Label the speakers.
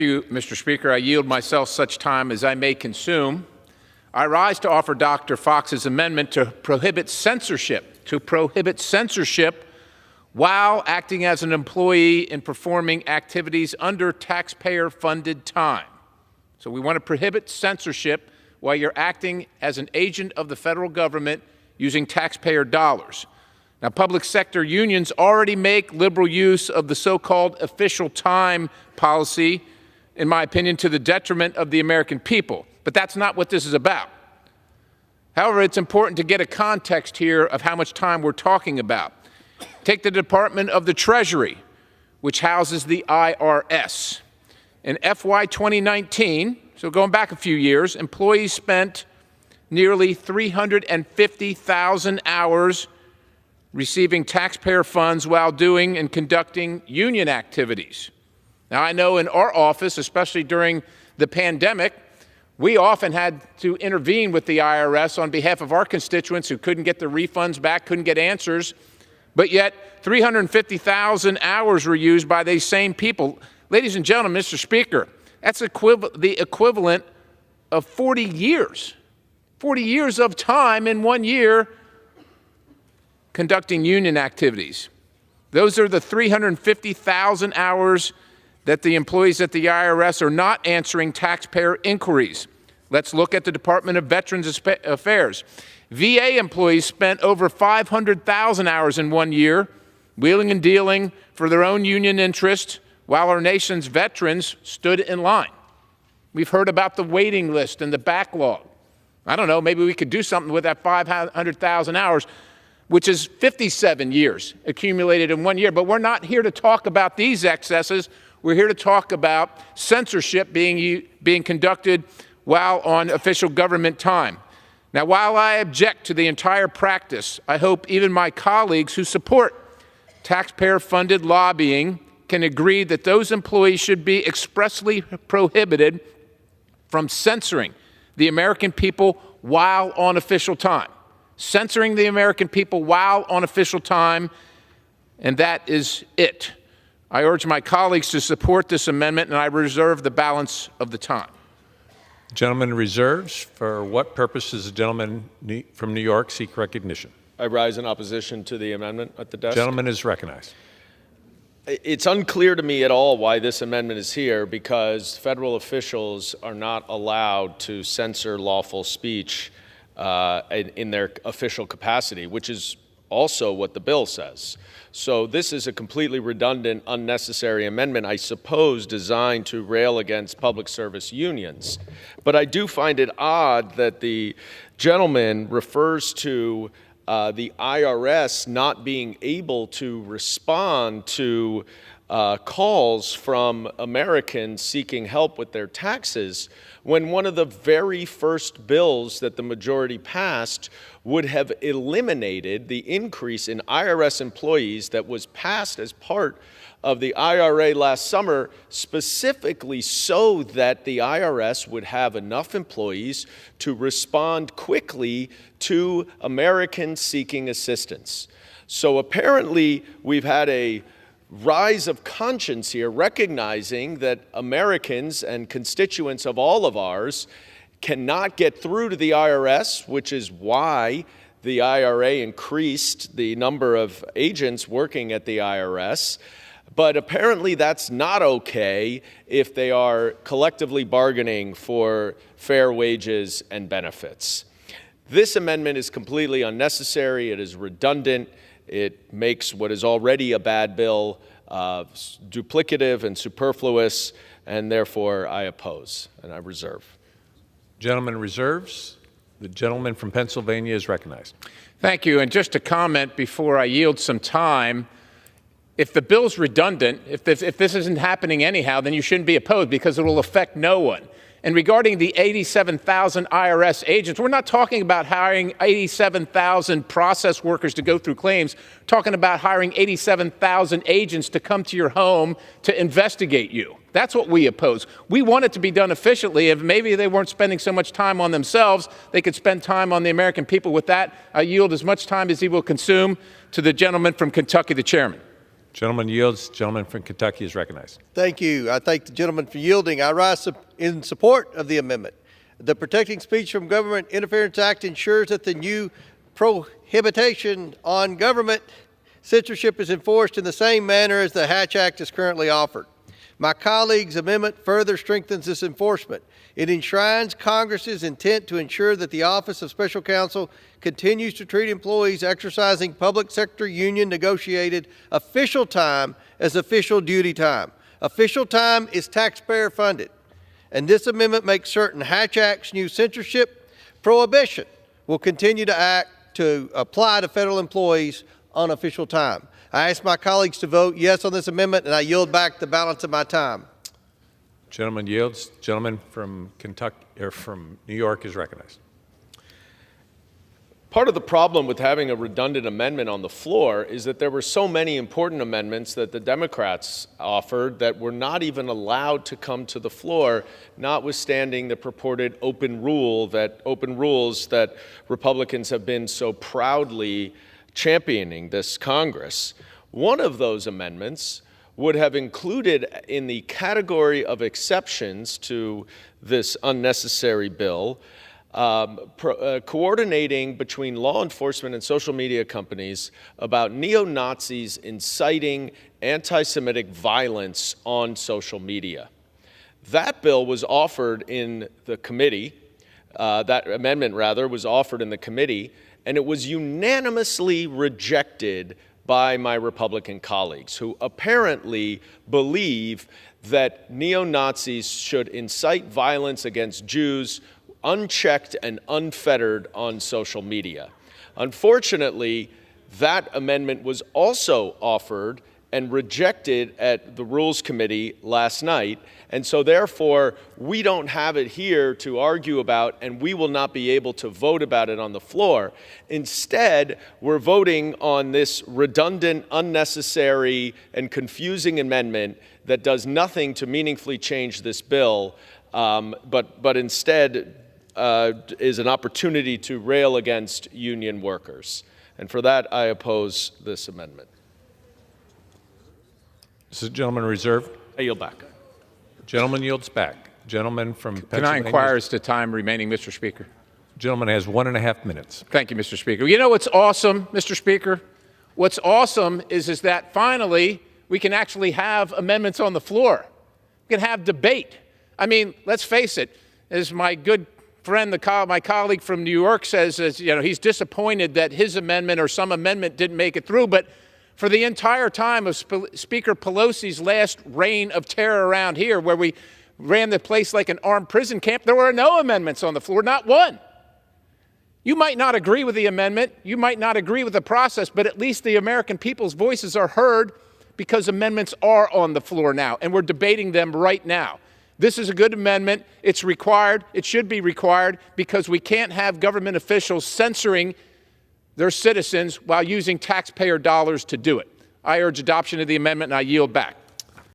Speaker 1: you, Mr. Speaker. I yield myself such time as I may consume. I rise to offer Dr. Fox's amendment to prohibit censorship, while acting as an employee in performing activities under taxpayer-funded time. So we want to prohibit censorship while you're acting as an agent of the federal government using taxpayer dollars. Now, public sector unions already make liberal use of the so-called official time policy, in my opinion, to the detriment of the American people. But that's not what this is about. However, it's important to get a context here of how much time we're talking about. Take the Department of the Treasury, which houses the IRS. In FY 2019, so going back a few years, employees spent nearly 350,000 hours receiving taxpayer funds while doing and conducting union activities. Now, I know in our office, especially during the pandemic, we often had to intervene with the IRS on behalf of our constituents who couldn't get their refunds back, couldn't get answers, but yet 350,000 hours were used by these same people. Ladies and gentlemen, Mr. Speaker, that's the equivalent of 40 years of time in 1 year conducting union activities. Those are the 350,000 hours that the employees at the IRS are not answering taxpayer inquiries. Let's look at the Department of Veterans Affairs. VA employees spent over 500,000 hours in 1 year wheeling and dealing for their own union interest while our nation's veterans stood in line. We've heard about the waiting list and the backlog. I don't know, maybe we could do something with that 500,000 hours, which is 57 years accumulated in 1 year. But we're not here to talk about these excesses. We're here to talk about censorship being conducted while on official government time. Now, while I object to the entire practice, I hope even my colleagues who support taxpayer-funded lobbying can agree that those employees should be expressly prohibited from censoring the American people while on official time. Censoring the American people while on official time, and that is it. I urge my colleagues to support this amendment, and I reserve the balance of the time.
Speaker 2: Gentleman reserves. For what purpose does the gentleman from New York seek recognition?
Speaker 3: I rise in opposition to the amendment at the desk.
Speaker 2: Gentleman is recognized.
Speaker 3: It's unclear to me at all why this amendment is here, because federal officials are not allowed to censor lawful speech in their official capacity, which is also what the bill says. So this is a completely redundant, unnecessary amendment, I suppose, designed to rail against public service unions. But I do find it odd that the gentleman refers to the IRS not being able to respond to calls from Americans seeking help with their taxes, when one of the very first bills that the majority passed would have eliminated the increase in IRS employees that was passed as part of the IRA last summer, specifically so that the IRS would have enough employees to respond quickly to Americans seeking assistance. So apparently we've had a rise of conscience here, recognizing that Americans and constituents of all of ours cannot get through to the IRS, which is why the IRA increased the number of agents working at the IRS. But apparently that's not okay if they are collectively bargaining for fair wages and benefits. This amendment is completely unnecessary. It is redundant. It makes what is already a bad bill duplicative and superfluous, and therefore I oppose and I reserve.
Speaker 2: Gentleman reserves. The gentleman from Pennsylvania is recognized.
Speaker 1: Thank you. And just to comment before I yield some time, if the bill's redundant, if this isn't happening anyhow, then you shouldn't be opposed because it will affect no one. And regarding the 87,000 IRS agents, we're not talking about hiring 87,000 process workers to go through claims. We're talking about hiring 87,000 agents to come to your home to investigate you. That's what we oppose. We want it to be done efficiently. If maybe they weren't spending so much time on themselves, they could spend time on the American people. With that, I yield as much time as he will consume to the gentleman from Kentucky, the chairman.
Speaker 2: Gentleman yields. Gentleman from Kentucky is recognized.
Speaker 4: Thank you. I thank the gentleman for yielding. I rise in support of the amendment. The Protecting Speech from Government Interference Act ensures that the new prohibition on government censorship is enforced in the same manner as the Hatch Act is currently offered. My colleague's amendment further strengthens this enforcement. It enshrines Congress's intent to ensure that the Office of Special Counsel continues to treat employees exercising public sector union negotiated official time as official duty time. Official time is taxpayer funded, and this amendment makes certain Hatch Act's new censorship prohibition will continue to apply to federal employees on official time. I ask my colleagues to vote yes on this amendment, and I yield back the balance of my time.
Speaker 2: Gentleman yields. Gentleman from Kentucky or from New York is recognized.
Speaker 3: Part of the problem with having a redundant amendment on the floor is that there were so many important amendments that the Democrats offered that were not even allowed to come to the floor, notwithstanding the purported open rules that Republicans have been so proudly championing this Congress. One of those amendments would have included in the category of exceptions to this unnecessary bill coordinating between law enforcement and social media companies about neo-Nazis inciting anti-Semitic violence on social media. That bill was offered in the committee, that amendment rather was offered in the committee, and it was unanimously rejected by my Republican colleagues, who apparently believe that neo-Nazis should incite violence against Jews unchecked and unfettered on social media. Unfortunately, that amendment was also offered and rejected at the Rules Committee last night, and so therefore we don't have it here to argue about, and we will not be able to vote about it on the floor. Instead, we're voting on this redundant, unnecessary, and confusing amendment that does nothing to meaningfully change this bill, but instead is an opportunity to rail against union workers. And for that, I oppose this amendment.
Speaker 2: This is a gentleman reserved.
Speaker 3: I yield back.
Speaker 2: Gentleman yields back. Gentleman from
Speaker 1: Can I
Speaker 2: Pennsylvania.
Speaker 1: inquire as to time remaining, Mr. Speaker?
Speaker 2: Gentleman has 1.5 minutes.
Speaker 1: Thank you, Mr. Speaker. You know what's awesome, Mr. Speaker? What's awesome is that finally we can actually have amendments on the floor. We can have debate. I mean, let's face it, as my good friend, my colleague from New York says, he's disappointed that his amendment or some amendment didn't make it through, but for the entire time of Speaker Pelosi's last reign of terror around here, where we ran the place like an armed prison camp, there were no amendments on the floor, not one. You might not agree with the amendment, you might not agree with the process, but at least the American people's voices are heard because amendments are on the floor now, and we're debating them right now. This is a good amendment. It's required. It should be required because we can't have government officials censoring their citizens while using taxpayer dollars to do it. I urge adoption of the amendment, and I yield back.